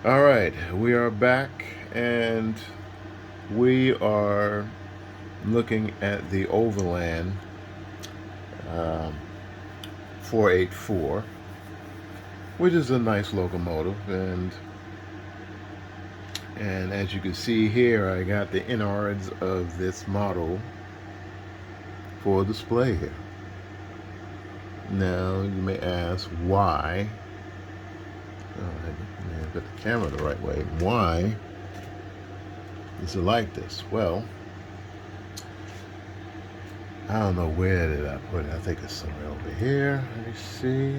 All right, we are back and we are looking at the Overland um, 484, which is a nice locomotive. And as you can see here, I got the innards of this model for display here. Now you may ask why. Oh, I got the camera the right way. Why is it like this? Well, I don't know where did I put it. I think it's somewhere over here. Let me see.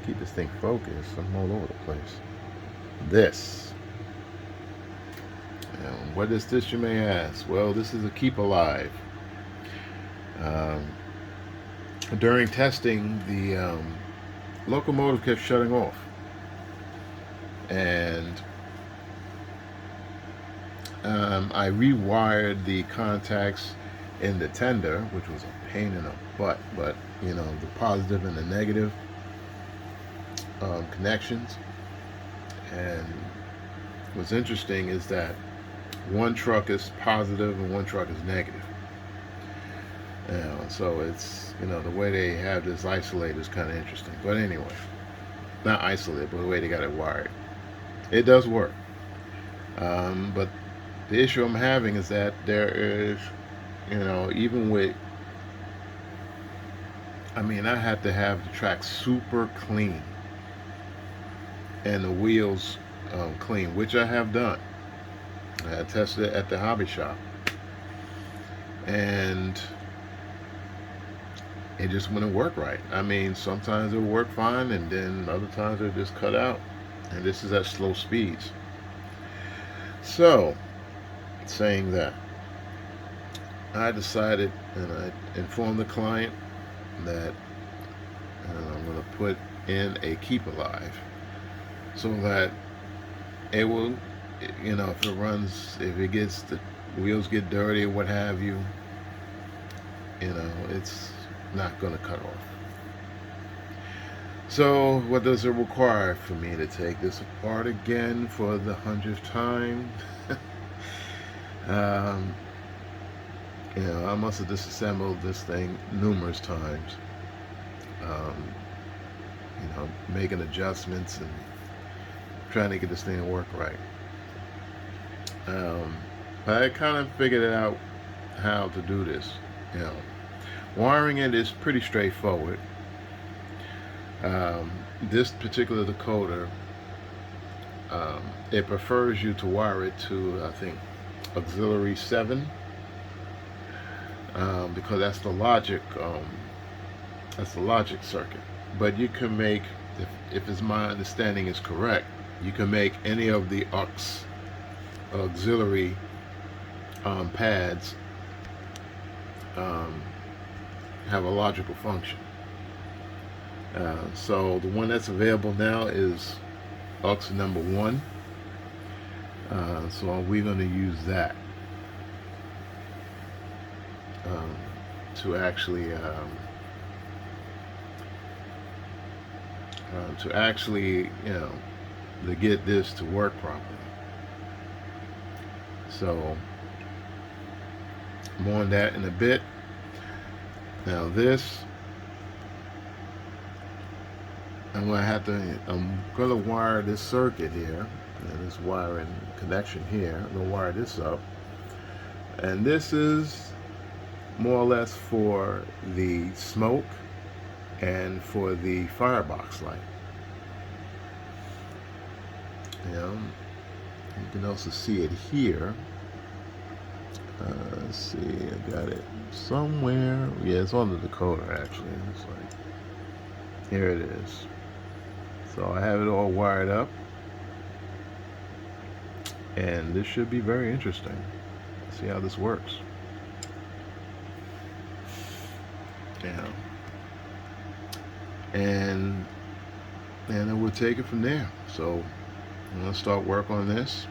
Keep this thing focused. I'm all over the place. This. What is this, you may ask? Well, this is a keep alive. Um, During testing, the locomotive kept shutting off. And I rewired the contacts in the tender, which was a pain in the butt, but the positive and the negative connections. And what's interesting is that one truck is positive and one truck is negative. So it's the way they have this isolated is kind of interesting. But anyway, not isolated, but the way they got it wired, it does work. But the issue I'm having is that there is, even with, I had to have the track super clean and the wheels clean, which I have done. I tested it at the hobby shop, and it just wouldn't work right. Sometimes it'll work fine, and then other times it'll just cut out. And this is at slow speeds. So, saying that, I decided, and I informed the client that I'm going to put in a keep alive, so that it will, if it runs, if it gets, the wheels get dirty or what have you, it's not going to cut off. So what does it require for me to take this apart again for the 100th time? I must have disassembled this thing numerous times, making adjustments and trying to get this thing to work right. But I kind of figured it out how to do this. Wiring it is pretty straightforward. This particular decoder, it prefers you to wire it to, I think, auxiliary 7, because that's the logic circuit. But you can make, if my understanding is correct, you can make any of the auxiliary pads have a logical function. So the one that's available now is aux number 1. So we're going to use that to actually to get this to work properly. So more on that in a bit. Now this, I'm gonna wire this circuit here, and this wiring connection here. I'm gonna wire this up, and this is more or less for the smoke and for the firebox light. You can also see it here. Let's see, I got it somewhere. Yeah, it's on the decoder actually. It's like, here it is. So I have it all wired up, and this should be very interesting. Let's see how this works. And then we'll take it from there. So I'm going to start work on this.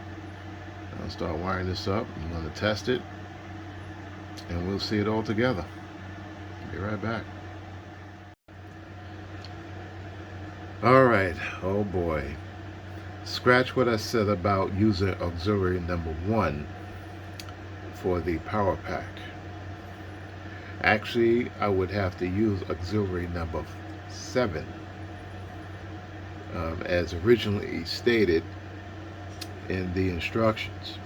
I'll start wiring this up. I'm going to test it, and we'll see it all together. Be right back. All right. Oh boy. Scratch what I said about using auxiliary number 1 for the power pack. Actually, I would have to use auxiliary number 7, as originally stated in the instructions.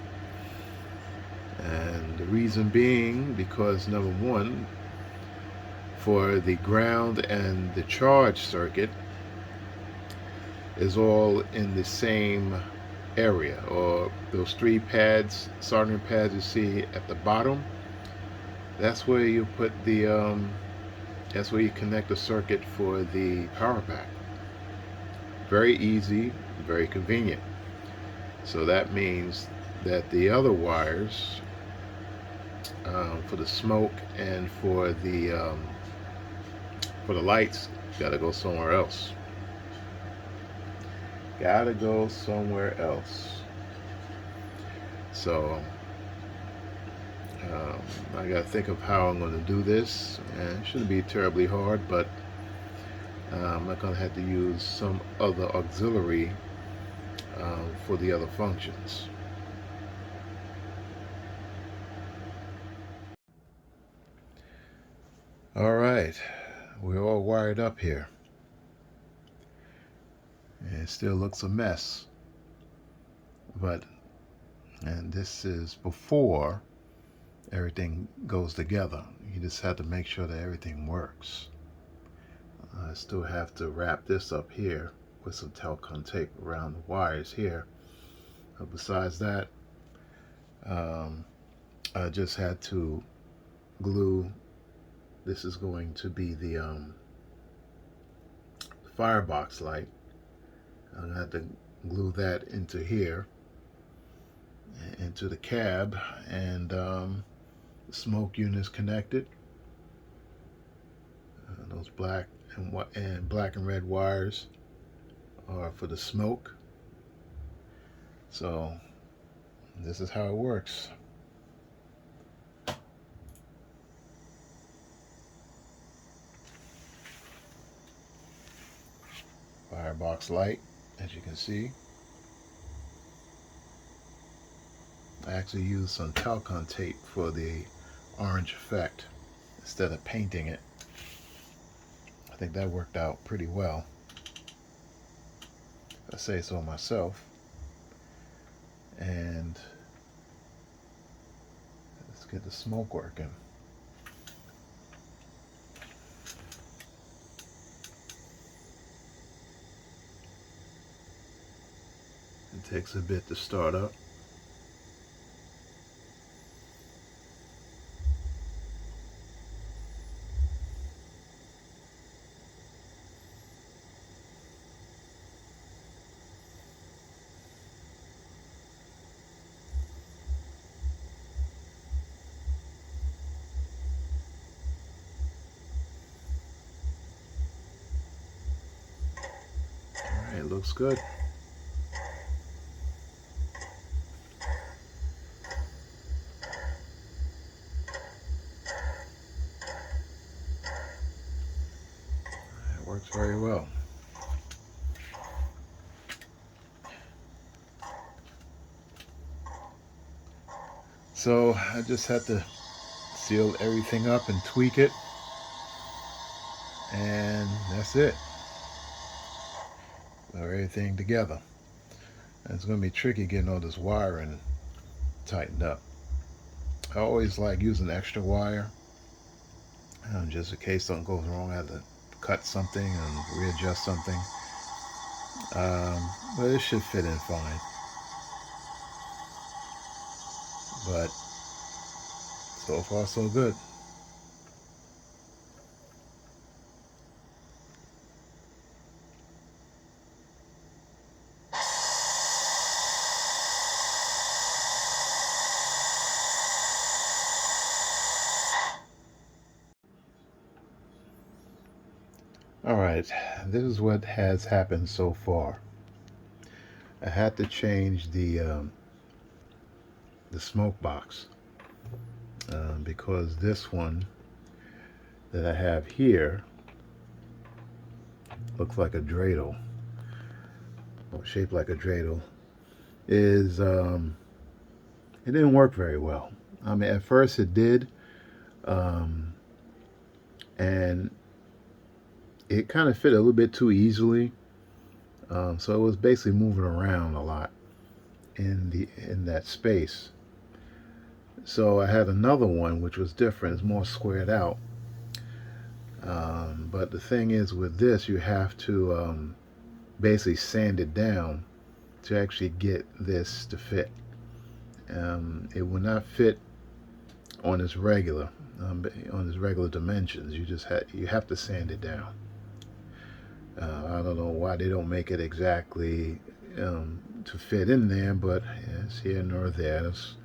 And the reason being because number 1, for the ground and the charge circuit, is all in the same area, or those 3 pads, soldering pads you see at the bottom. That's where you put the that's where you connect the circuit for the power pack. Very easy, very convenient. So that means that the other wires, for the smoke and for the lights, gotta go somewhere else. Gotta go somewhere else. So I gotta think of how I'm going to do this, and it shouldn't be terribly hard, but I'm not going to have to use some other auxiliary for the other functions. All right, we're all wired up here, and it still looks a mess, and this is before everything goes together. You just have to make sure that everything works. I still have to wrap this up here with some Telcon tape around the wires here. But besides that, I just had to glue. This is going to be the firebox light. I'm going to have to glue that into here, into the cab, and the smoke units connected. Those black and red wires are for the smoke. So this is how it works. Firebox light, as you can see. I actually used some Telcon tape for the orange effect instead of painting it. I think that worked out pretty well, if I say so myself. And let's get the smoke working. It takes a bit to start up. All right, looks good. It works very well. So I just had to seal everything up and tweak it, and that's it. Put everything together. And it's going to be tricky getting all this wiring tightened up. I always like using extra wire, just in case something goes wrong. I have to cut something and readjust something. But it should fit in fine. But so far so good. All right, this is what has happened so far. I had to change the smoke box because this one that I have here looks like a dreidel, shaped like a dreidel, is it didn't work very well. I mean, at first it did, um, and it kind of fit a little bit too easily. So it was basically moving around a lot in that space. So I had another one which was different. It's more squared out. But the thing is, with this, you have to basically sand it down to actually get this to fit. It will not fit on its regular dimensions. You have to sand it down. I don't know why they don't make it exactly to fit in there, but it's here nor there. It's,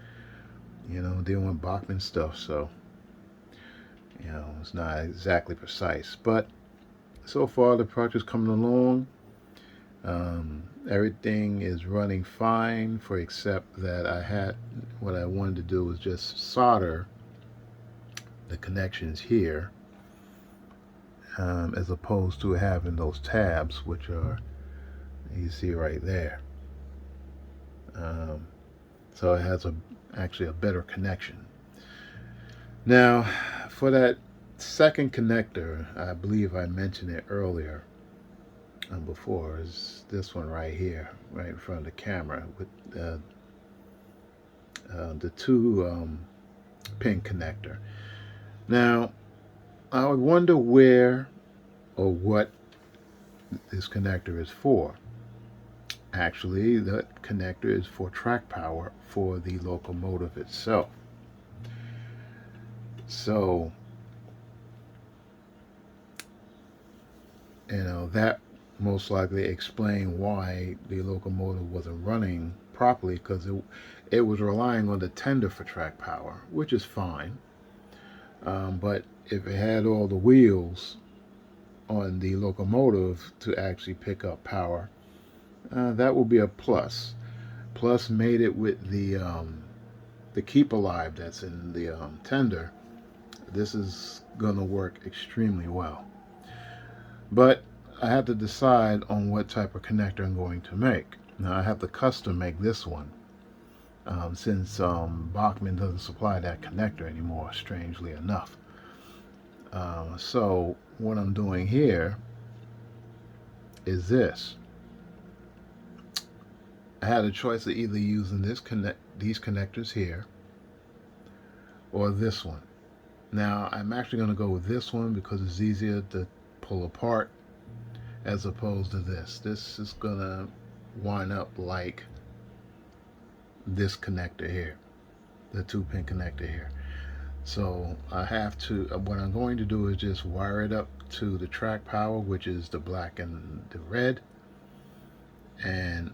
dealing with Bachmann stuff, so it's not exactly precise. But so far, the project is coming along. Everything is running fine, for except that what I wanted to do was just solder the connections here, as opposed to having those tabs, which are, you see right there. So it has actually a better connection. Now, for that second connector, I believe I mentioned it earlier, before, is this one right here, right in front of the camera, with the two pin connector. Now, I would wonder where or what this connector is for. Actually, the connector is for track power for the locomotive itself. So, that most likely explain why the locomotive wasn't running properly, because it was relying on the tender for track power, which is fine. But if it had all the wheels on the locomotive to actually pick up power, that would be a plus. Plus, made it with the keep alive that's in the tender. This is going to work extremely well. But I have to decide on what type of connector I'm going to make. Now I have to custom make this one, since Bachmann doesn't supply that connector anymore, strangely enough. So what I'm doing here is this. I had a choice of either using these connectors here or this one. Now I'm actually going to go with this one because it's easier to pull apart as opposed to this. This is going to wind up like this connector here, the 2-pin connector here. So I have to, what I'm going to do is just wire it up to the track power, which is the black and the red, and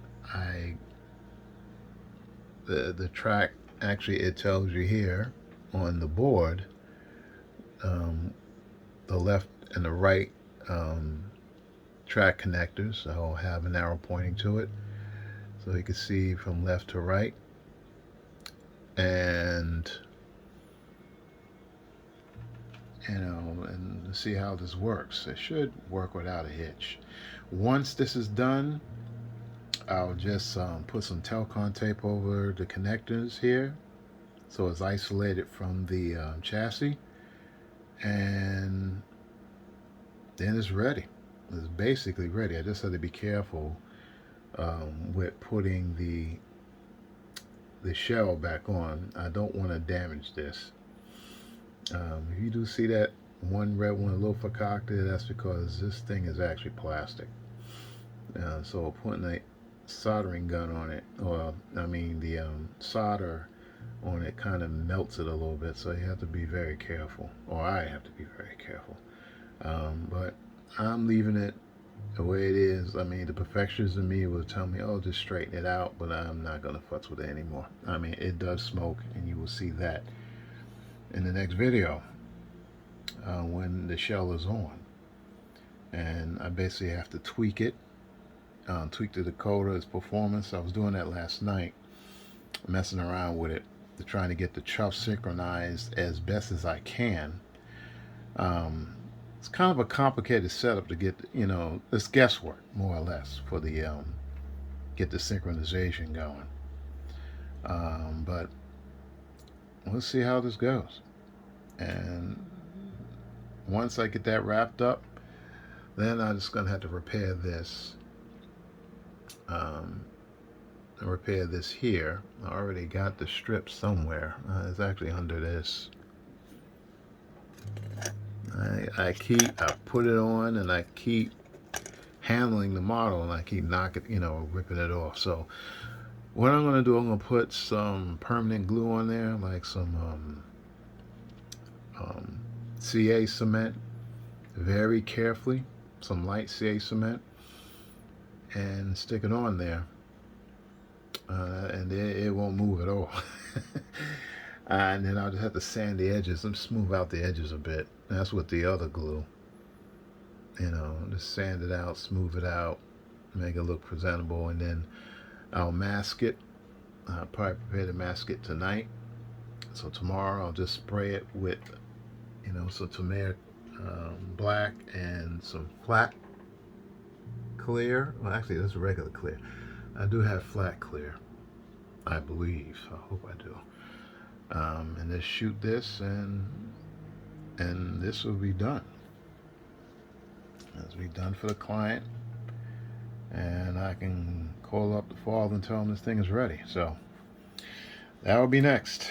the track, actually it tells you here on the board, the left and the right track connectors. I'll have an arrow pointing to it, so you can see from left to right, and and see how this works. It should work without a hitch. Once this is done, I'll just put some Telcon tape over the connectors here, so it's isolated from the chassis, and then it's ready. It's basically ready. I just have to be careful with putting the shell back on. I don't want to damage this. If you do see that one red one a little concocted, that's because this thing is actually plastic. So putting a soldering gun on it, or I mean the solder on it, kind of melts it a little bit. So you have to be very careful, or I have to be very careful. But I'm leaving it the way it is. I mean, the perfectionist in me will tell me, "Oh, just straighten it out," but I'm not gonna futz with it anymore. I mean, it does smoke, and you will see that in the next video when the shell is on. And I basically have to tweak it, tweak the decoder, its performance. I was doing that last night, messing around with it, trying to get the chuff synchronized as best as I can. It's kind of a complicated setup to get, it's guesswork more or less for the get the synchronization going. But we'll see how this goes. And once I get that wrapped up, then I'm just gonna have to repair this. Repair this here. I already got the strip somewhere. It's actually under this. I put it on, and I keep handling the model, and I keep ripping it off. So what I'm gonna do, I'm gonna put some permanent glue on there, like some CA cement, very carefully, some light CA cement, and stick it on there, and it won't move at all. And then I'll just have to sand the edges and smooth out the edges a bit. That's with the other glue. Just sand it out, smooth it out, make it look presentable, and then I'll mask it. I'll probably prepare to mask it tonight. So tomorrow I'll just spray it with, some Tamiya black and some flat clear. Well, actually, this is regular clear. I do have flat clear, I believe. I hope I do. And just shoot this, and this will be done. This will be done for the client, and I can call up the father and tell him this thing is ready. So that will be next.